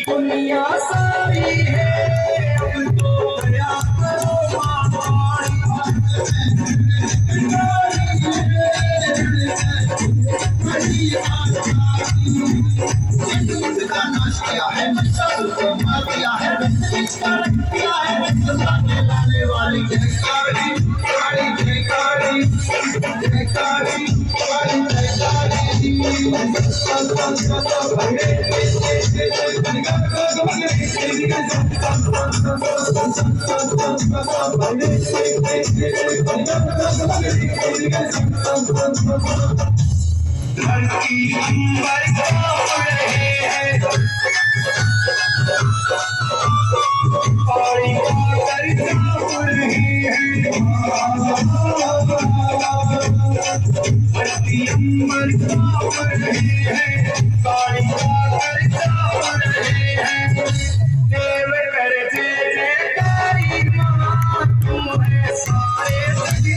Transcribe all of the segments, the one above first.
दुनिया सारी है अब तो दया करो किया है मार दिया है किया है लाने वाली जयकारी जयकारी जयकारी जयकारी धरती अंबर कांप रहे हैं पानी पाकर कांप रहे हैं धरती अंबर कांप रहे हैं पानी पाकर कांप रहे हैं देव कर जय जयकारी मां तुम है सारे धरती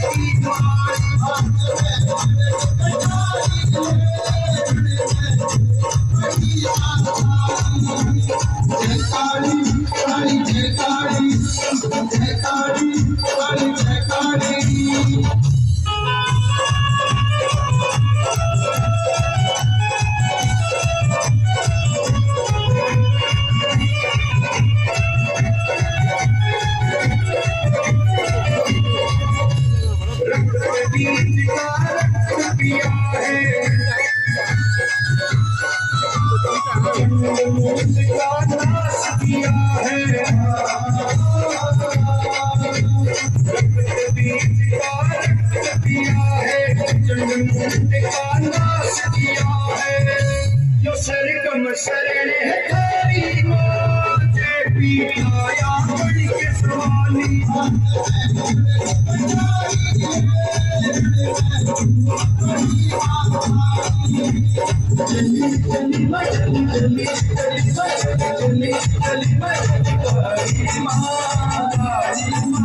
सरगम शरण है थारी मां जे पीठाया बड़ी के स्वामी चली